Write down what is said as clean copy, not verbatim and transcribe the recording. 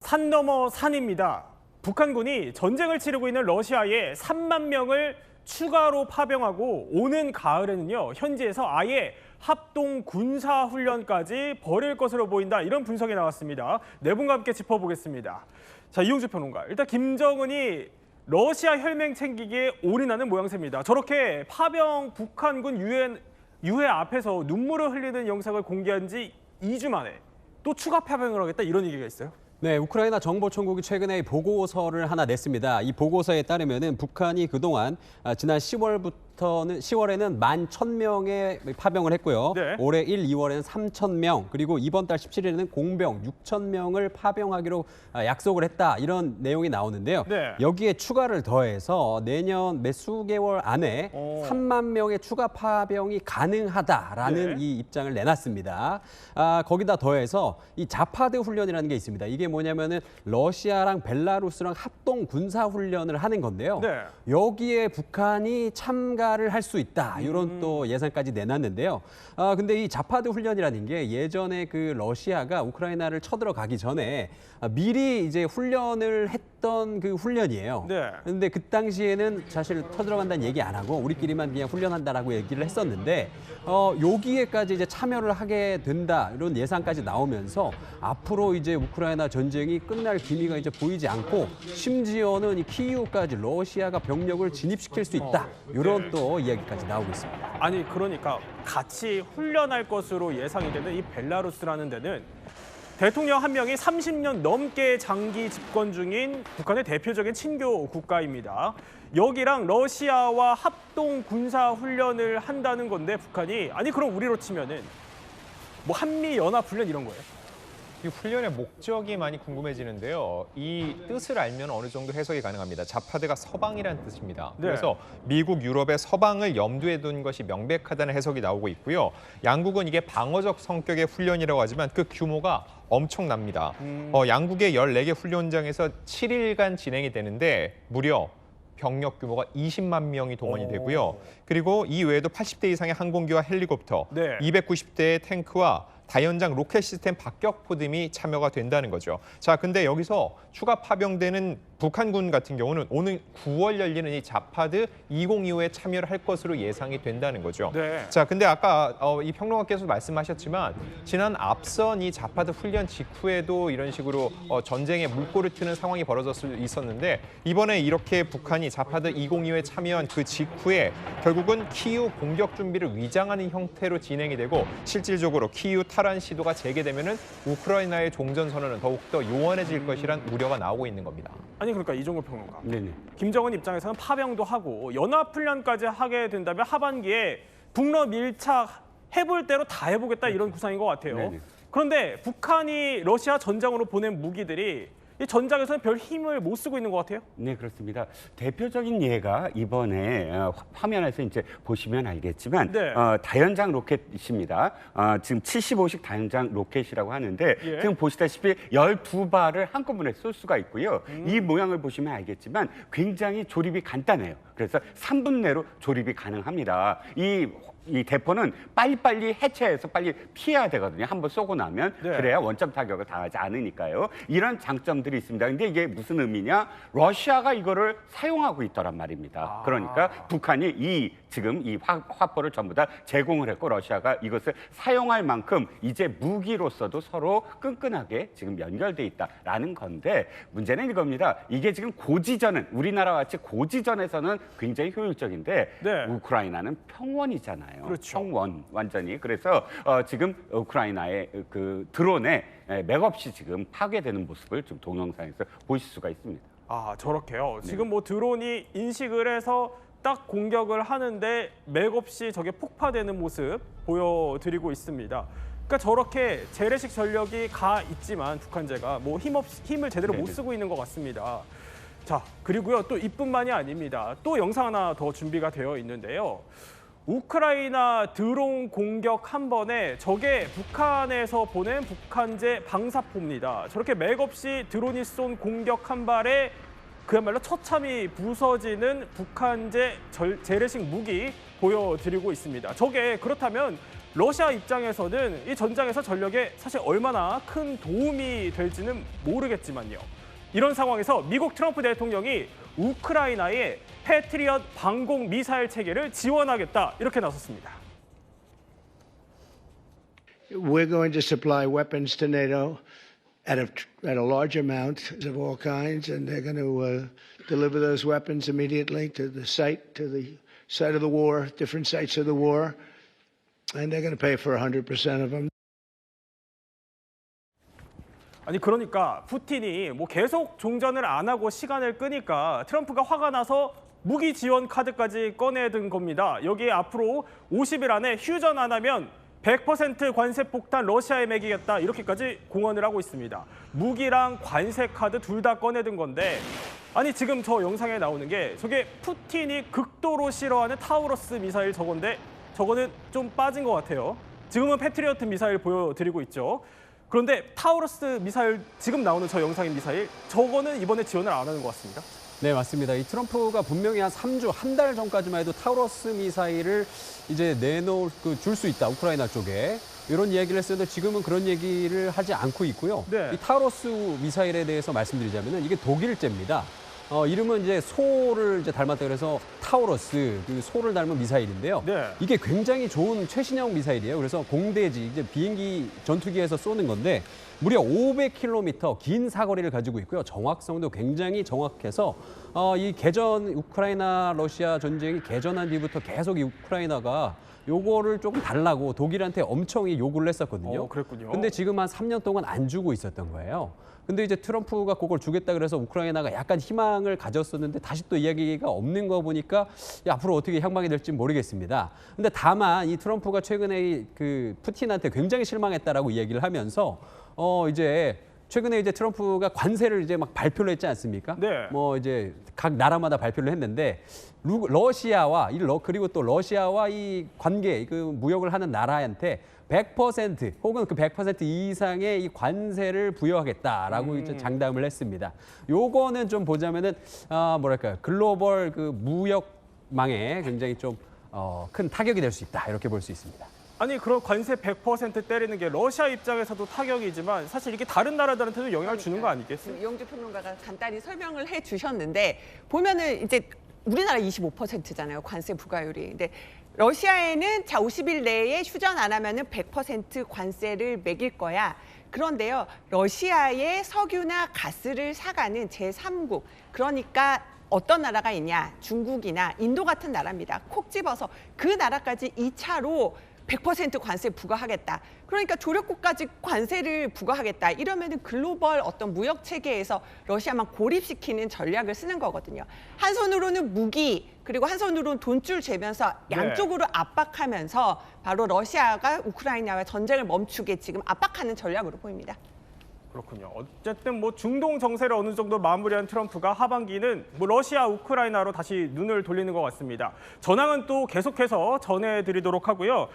산 넘어 산입니다. 북한군이 전쟁을 치르고 있는 러시아에 3만 명을 추가로 파병하고 오는 가을에는요, 현지에서 아예 합동 군사 훈련까지 벌일 것으로 보인다. 이런 분석이 나왔습니다. 네 분과 함께 짚어보겠습니다. 자, 이용주 평론가. 일단 김정은이 러시아 혈맹 챙기기에 올인하는 모양새입니다. 저렇게 파병 북한군 유해 앞에서 눈물을 흘리는 영상을 공개한 지 2주 만에 또 추가 파병을 하겠다, 이런 얘기가 있어요. 네, 우크라이나 정보총국이 최근에 보고서를 하나 냈습니다. 이 보고서에 따르면은 북한이 그동안 지난 10월에는 11,000명의 파병을 했고요. 네. 올해 1, 2월에는 3,000명, 그리고 이번 달 17일에는 공병 6,000명을 파병하기로 약속을 했다. 이런 내용이 나오는데요. 네. 여기에 추가를 더해서 내년 몇 수개월 안에 3만 명의 추가 파병이 가능하다라는 네. 이 입장을 내놨습니다. 거기다 더해서 이 자파드 훈련이라는 게 있습니다. 이게 뭐냐면은 러시아랑 벨라루스랑 합동 군사 훈련을 하는 건데요. 네. 여기에 북한이 참가를 할 수 있다. 이런 또 예상까지 내놨는데요. 근데 이 자파드 훈련이라는 게 예전에 그 러시아가 우크라이나를 쳐들어가기 전에 미리 이제 훈련을 했던 그 훈련이에요. 네. 근데 그 당시에는 사실 쳐들어간다는 얘기 안 하고 우리끼리만 그냥 훈련한다라고 얘기를 했었는데 여기에까지 이제 참여를 하게 된다. 이런 예상까지 나오면서 앞으로 이제 우크라이나 전쟁이 끝날 기미가 이제 보이지 않고 심지어는 이 키이우까지 러시아가 병력을 진입시킬 수 있다. 이런 또 이야기까지 나오고 있습니다. 아니, 그러니까 같이 훈련할 것으로 예상이 되는 이 벨라루스라는 데는 대통령 한 명이 30년 넘게 장기 집권 중인 북한의 대표적인 친교 국가입니다. 여기랑 러시아와 합동 군사 훈련을 한다는 건데 북한이, 아니 그럼 우리로 치면은 뭐 한미 연합 훈련 이런 거예요? 이 훈련의 목적이 많이 궁금해지는데요. 이 뜻을 알면 어느 정도 해석이 가능합니다. 자파드가 서방이라는 뜻입니다. 네. 그래서 미국, 유럽의 서방을 염두에 둔 것이 명백하다는 해석이 나오고 있고요. 양국은 이게 방어적 성격의 훈련이라고 하지만 그 규모가 엄청납니다. 양국의 14개 훈련장에서 7일간 진행이 되는데 무려 병력 규모가 20만 명이 동원이 되고요. 그리고 이 외에도 80대 이상의 항공기와 헬리콥터, 네. 290대의 탱크와 다연장 로켓 시스템 박격포 등이 참여가 된다는 거죠. 자, 근데 여기서 추가 파병되는 북한군 같은 경우는 오는 9월 열리는 이 자파드 2025에 참여를 할 것으로 예상이 된다는 거죠. 네. 자, 근데 아까 이 평론가께서 말씀하셨지만 지난 앞선 이 자파드 훈련 직후에도 이런 식으로 전쟁에 물꼬를 트는 상황이 있었는데 이번에 이렇게 북한이 자파드 2025에 참여한 그 직후에 결국은 키이우 공격 준비를 위장하는 형태로 진행이 되고 실질적으로 키이우 탈환 시도가 재개되면은 우크라이나의 종전 선언은 더욱더 요원해질 것이란 우려가 나오고 있는 겁니다. 아니 그러니까 이종걸 평론가. 네네. 김정은 입장에서는 파병도 하고 연합 훈련까지 하게 된다면 하반기에 북러 밀착 해볼 대로 다 해보겠다, 이런 구상인 것 같아요. 네네. 그런데 북한이 러시아 전장으로 보낸 무기들이 이 전장에서는 별 힘을 못 쓰고 있는 것 같아요. 네, 그렇습니다. 대표적인 예가 이번에 화면에서 이제 보시면 알겠지만 네. 다연장 로켓입니다. 지금 75식 다연장 로켓이라고 하는데 예. 지금 보시다시피 12발을 한꺼번에 쏠 수가 있고요. 이 모양을 보시면 알겠지만 굉장히 조립이 간단해요. 그래서 3분 내로 조립이 가능합니다. 이 대포는 빨리빨리 해체해서 빨리 피해야 되거든요. 한번 쏘고 나면. 네. 그래야 원점 타격을 당하지 않으니까요. 이런 장점들이 있습니다. 근데 이게 무슨 의미냐? 러시아가 이거를 사용하고 있더란 말입니다. 그러니까 북한이 지금 이 화포를 전부 다 제공을 했고 러시아가 이것을 사용할 만큼 이제 무기로서도 서로 끈끈하게 지금 연결돼 있다라는 건데 문제는 이겁니다. 이게 지금 고지전은 우리나라와 같이 고지전에서는 굉장히 효율적인데 네. 우크라이나는 평원이잖아요. 그렇죠. 평원 완전히. 그래서 지금 우크라이나의 그 드론에 맥없이 지금 파괴되는 모습을 좀 동영상에서 보실 수가 있습니다. 아, 저렇게요. 지금 뭐 드론이 인식을 해서 딱 공격을 하는데 맥없이 저게 폭파되는 모습 보여드리고 있습니다. 그러니까 저렇게 재래식 전력이 가 있지만 북한제가 뭐 힘을 제대로 못 네네. 쓰고 있는 것 같습니다. 자, 그리고요, 또 이뿐만이 아닙니다. 또 영상 하나 더 준비가 되어 있는데요. 우크라이나 드론 공격 한 번에 저게 북한에서 보낸 북한제 방사포입니다. 저렇게 맥없이 드론이 쏜 공격 한 발에 그야말로 처참히 부서지는 북한제 재래식 무기 보여드리고 있습니다. 저게 그렇다면 러시아 입장에서는 이 전장에서 전력에 사실 얼마나 큰 도움이 될지는 모르겠지만요. 이런 상황에서 미국 트럼프 대통령이 우크라이나에 패트리엇 방공 미사일 체계를 지원하겠다 이렇게 나섰습니다. We're going to supply weapons to NATO at a large amount of all kinds, and they're going to deliver those weapons immediately to the site of the war, different sites of the war, and they're going to pay for 100% of them. 아니 그러니까 푸틴이 뭐 계속 종전을 안 하고 시간을 끄니까 트럼프가 화가 나서 무기 지원 카드까지 꺼내든 겁니다. 여기에 앞으로 50일 안에 휴전 안 하면 100% 관세 폭탄 러시아에 매기겠다 이렇게까지 공언을 하고 있습니다. 무기랑 관세 카드 둘 다 꺼내든 건데 아니 지금 저 영상에 나오는 게 저게 푸틴이 극도로 싫어하는 타우러스 미사일 저건데 저거는 좀 빠진 것 같아요. 지금은 패트리어트 미사일 보여드리고 있죠. 그런데 타우러스 미사일 지금 나오는 저 영상인 미사일 저거는 이번에 지원을 안 하는 것 같습니다. 네, 맞습니다. 이 트럼프가 분명히 한 3주, 한 달 전까지만 해도 타우러스 미사일을 이제 줄 수 있다, 우크라이나 쪽에. 이런 이야기를 했었는데 지금은 그런 얘기를 하지 않고 있고요. 네. 이 타우러스 미사일에 대해서 말씀드리자면은 이게 독일제입니다. 이름은 이제 소를 이제 닮았다 그래서 타우러스, 그 소를 닮은 미사일인데요. 네. 이게 굉장히 좋은 최신형 미사일이에요. 그래서 공대지, 이제 비행기 전투기에서 쏘는 건데 무려 500km 긴 사거리를 가지고 있고요. 정확성도 굉장히 정확해서 이 우크라이나 러시아 전쟁이 개전한 뒤부터 계속 이 우크라이나가 요거를 조금 달라고 독일한테 엄청 요구를 했었거든요. 그랬군요. 근데 지금 한 3년 동안 안 주고 있었던 거예요. 근데 이제 트럼프가 그걸 주겠다 그래서 우크라이나가 약간 희망을 가졌었는데 다시 또 이야기가 없는 거 보니까 앞으로 어떻게 향방이 될지 모르겠습니다. 근데 다만 이 트럼프가 최근에 그 푸틴한테 굉장히 실망했다라고 이야기를 하면서 이제 최근에 이제 트럼프가 관세를 이제 막 발표를 했지 않습니까? 네. 뭐 이제 각 나라마다 발표를 했는데 러시아와 그리고 또 러시아와 이 관계 그 무역을 하는 나라한테 100% 혹은 그 100% 이상의 이 관세를 부여하겠다라고 이제 장담을 했습니다. 요거는 좀 보자면은 뭐랄까요? 글로벌 그 무역망에 굉장히 좀 큰 타격이 될 수 있다. 이렇게 볼 수 있습니다. 아니 그런 관세 100% 때리는 게 러시아 입장에서도 타격이지만 사실 이게 다른 나라들한테도 영향을 주는 거 아니겠어요? 이영주 평론가가 간단히 설명을 해주셨는데 보면은 이제 우리나라 25%잖아요. 관세 부과율이. 근데 러시아에는 자 50일 내에 휴전 안 하면은 100% 관세를 매길 거야. 그런데요. 러시아의 석유나 가스를 사가는 제3국. 그러니까 어떤 나라가 있냐? 중국이나 인도 같은 나라입니다. 콕 집어서 그 나라까지 2차로 100% 관세 부과하겠다. 그러니까 조력국까지 관세를 부과하겠다. 이러면은 글로벌 어떤 무역 체계에서 러시아만 고립시키는 전략을 쓰는 거거든요. 한 손으로는 무기 그리고 한 손으로는 돈줄 재면서 양쪽으로 압박하면서 바로 러시아가 우크라이나와 전쟁을 멈추게 지금 압박하는 전략으로 보입니다. 그렇군요. 어쨌든 뭐 중동 정세를 어느 정도 마무리한 트럼프가 하반기는 뭐 러시아, 우크라이나로 다시 눈을 돌리는 것 같습니다. 전황은 또 계속해서 전해드리도록 하고요.